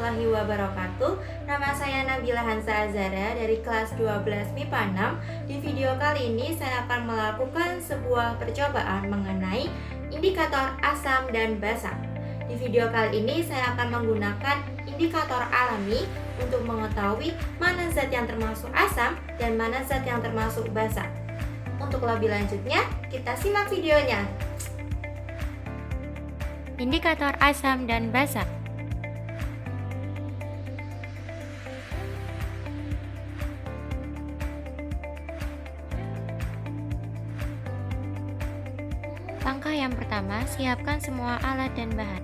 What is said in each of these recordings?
warahmatullahi wabarakatuh. Nama saya Nabila Hansa Azara dari kelas 12 MIPA 6. Di video kali ini saya akan melakukan sebuah percobaan mengenai indikator asam dan basa. Di video kali ini saya akan menggunakan indikator alami untuk mengetahui mana zat yang termasuk asam dan mana zat yang termasuk basa. Untuk lebih lanjutnya, kita simak videonya. Indikator asam dan basa. Langkah yang pertama, siapkan semua alat dan bahan.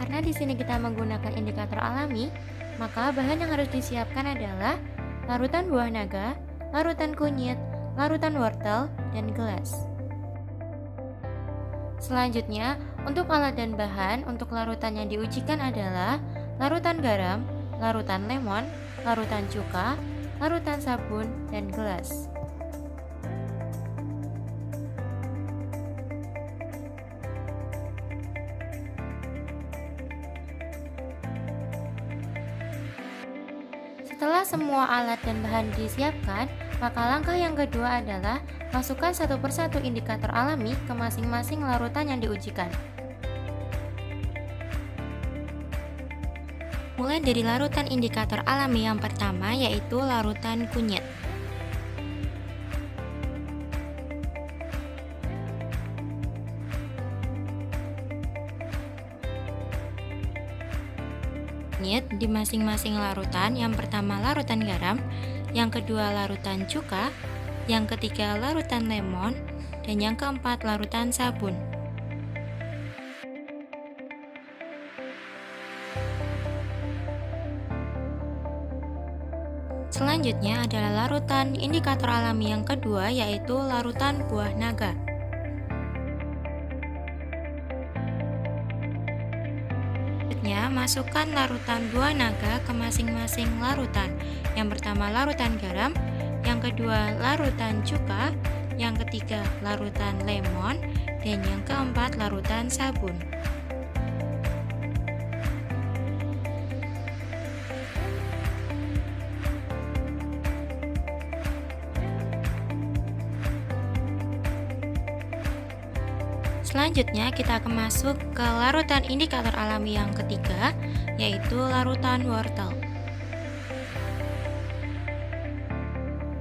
Karena di sini kita menggunakan indikator alami, maka bahan yang harus disiapkan adalah larutan buah naga, larutan kunyit, larutan wortel, dan gelas. Selanjutnya, untuk alat dan bahan untuk larutan yang diujikan adalah larutan garam, larutan lemon, larutan cuka, larutan sabun, dan gelas. Setelah semua alat dan bahan disiapkan, maka langkah yang kedua adalah masukkan satu persatu indikator alami ke masing-masing larutan yang diujikan. Mulai dari larutan indikator alami yang pertama, yaitu larutan kunyit. Di masing-masing larutan, yang pertama larutan garam, yang kedua larutan cuka, yang ketiga larutan lemon, dan yang keempat larutan sabun. Selanjutnya adalah larutan indikator alami yang kedua, yaitu larutan buah naga. Masukkan larutan buah naga ke masing-masing larutan. Yang pertama larutan garam, yang kedua larutan cuka, yang ketiga larutan lemon, dan yang keempat larutan sabun. Selanjutnya kita akan masuk ke larutan indikator alami yang ketiga, yaitu larutan wortel.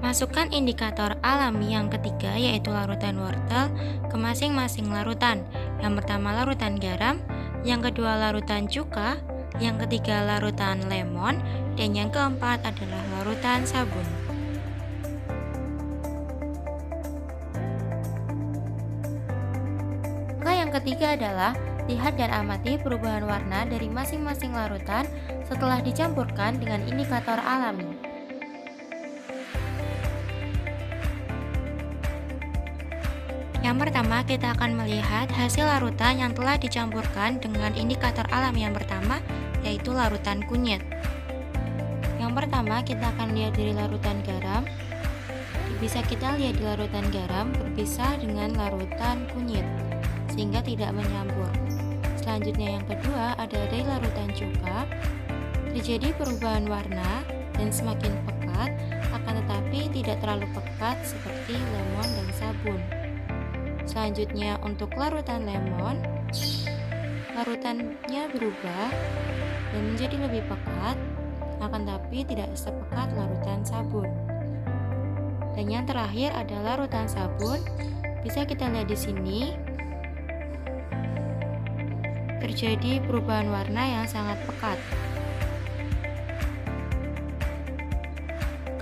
Masukkan indikator alami yang ketiga, yaitu larutan wortel, ke masing-masing larutan. Yang pertama larutan garam, yang kedua larutan cuka, yang ketiga larutan lemon, dan yang keempat adalah larutan sabun. Ketiga adalah lihat dan amati perubahan warna dari masing-masing larutan setelah dicampurkan dengan indikator alami. Yang pertama, kita akan melihat hasil larutan yang telah dicampurkan dengan indikator alami yang pertama, yaitu larutan kunyit. Yang pertama, kita akan lihat dari larutan garam. Bisa kita lihat di larutan garam berpisah dengan larutan kunyit, sehingga tidak menyampur. Selanjutnya yang kedua ada dari larutan cuka, terjadi perubahan warna dan semakin pekat, akan tetapi tidak terlalu pekat seperti lemon dan sabun. Selanjutnya untuk larutan lemon, larutannya berubah dan menjadi lebih pekat, akan tetapi tidak sepekat larutan sabun. Dan yang terakhir adalah larutan sabun. Bisa kita lihat di sini terjadi perubahan warna yang sangat pekat.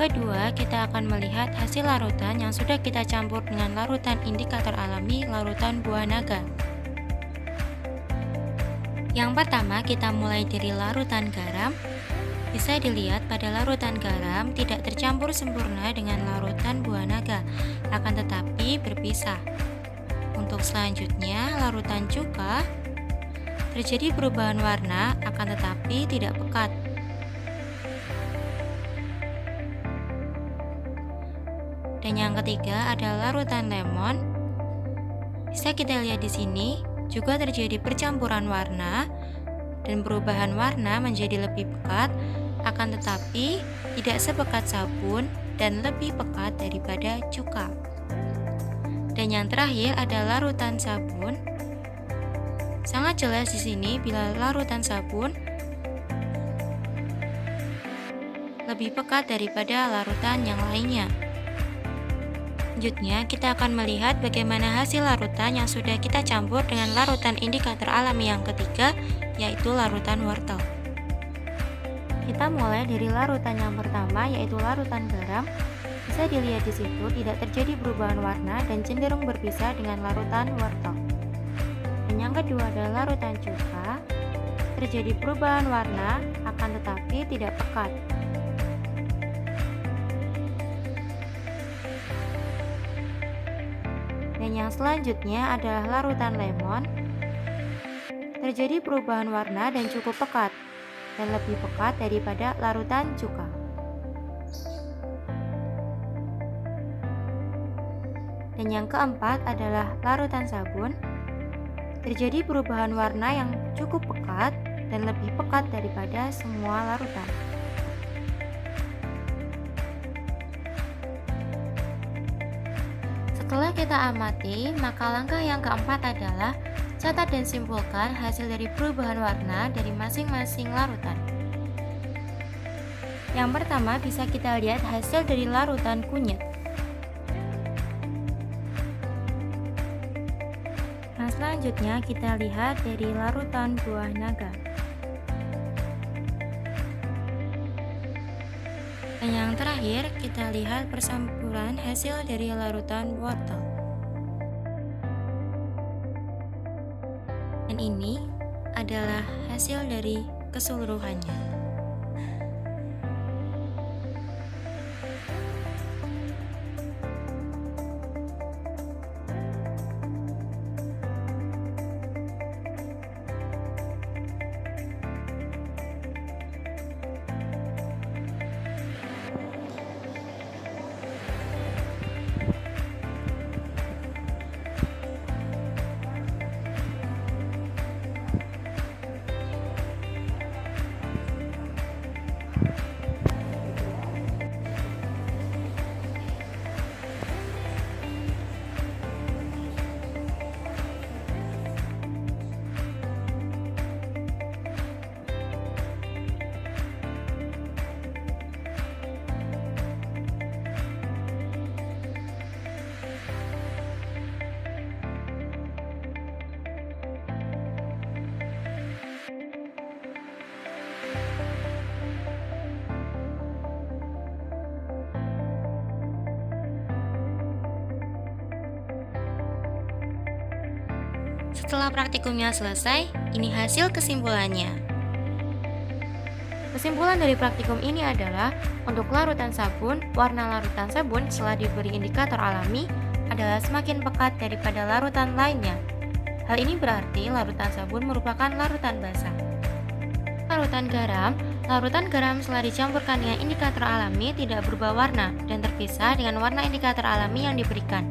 Kedua, kita akan melihat hasil larutan yang sudah kita campur dengan larutan indikator alami, larutan buah naga. Yang pertama, kita mulai dari larutan garam. Bisa dilihat pada larutan garam tidak tercampur sempurna dengan larutan buah naga, akan tetapi berpisah. Untuk selanjutnya, larutan cuka, terjadi perubahan warna akan tetapi tidak pekat. Dan yang ketiga adalah larutan lemon. Bisa kita lihat di sini juga terjadi percampuran warna dan perubahan warna menjadi lebih pekat, akan tetapi tidak sepekat sabun dan lebih pekat daripada cuka. Dan yang terakhir adalah larutan sabun. Sangat jelas di sini bila larutan sabun lebih pekat daripada larutan yang lainnya. Selanjutnya, kita akan melihat bagaimana hasil larutan yang sudah kita campur dengan larutan indikator alami yang ketiga, yaitu larutan wortel. Kita mulai dari larutan yang pertama, yaitu larutan garam. Bisa dilihat di situ tidak terjadi perubahan warna dan cenderung berpisah dengan larutan wortel. Dan yang kedua adalah larutan cuka. Terjadi perubahan warna, akan tetapi tidak pekat. Dan yang selanjutnya adalah larutan lemon. Terjadi perubahan warna dan cukup pekat, dan lebih pekat daripada larutan cuka. Dan yang keempat adalah larutan sabun. Terjadi perubahan warna yang cukup pekat dan lebih pekat daripada semua larutan. Setelah kita amati, maka langkah yang keempat adalah catat dan simpulkan hasil dari perubahan warna dari masing-masing larutan. Yang pertama bisa kita lihat hasil dari larutan kunyit. Nah, selanjutnya kita lihat dari larutan buah naga. Dan yang terakhir, kita lihat persampuran hasil dari larutan wortel. Dan ini adalah hasil dari keseluruhannya. Setelah praktikumnya selesai, ini hasil kesimpulannya. Kesimpulan dari praktikum ini adalah, untuk larutan sabun, warna larutan sabun setelah diberi indikator alami adalah semakin pekat daripada larutan lainnya. Hal ini berarti larutan sabun merupakan larutan basah. Larutan garam setelah dicampurkan dengan indikator alami tidak berubah warna dan terpisah dengan warna indikator alami yang diberikan.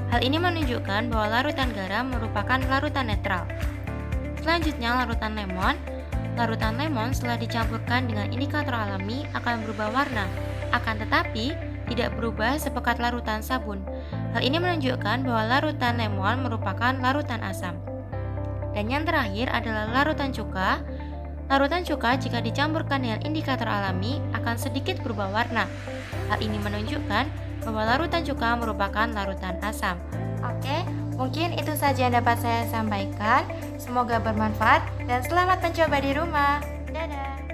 Hal ini menunjukkan bahwa larutan garam merupakan larutan netral. Selanjutnya, larutan lemon. Larutan lemon setelah dicampurkan dengan indikator alami akan berubah warna, akan tetapi tidak berubah sepekat larutan sabun. Hal ini menunjukkan bahwa larutan lemon merupakan larutan asam. Dan yang terakhir adalah larutan cuka. Larutan cuka jika dicampurkan dengan indikator alami akan sedikit berubah warna. Hal ini menunjukkan bahwa larutan cuka merupakan larutan asam. Oke, mungkin itu saja yang dapat saya sampaikan. Semoga bermanfaat dan selamat mencoba di rumah. Dadah!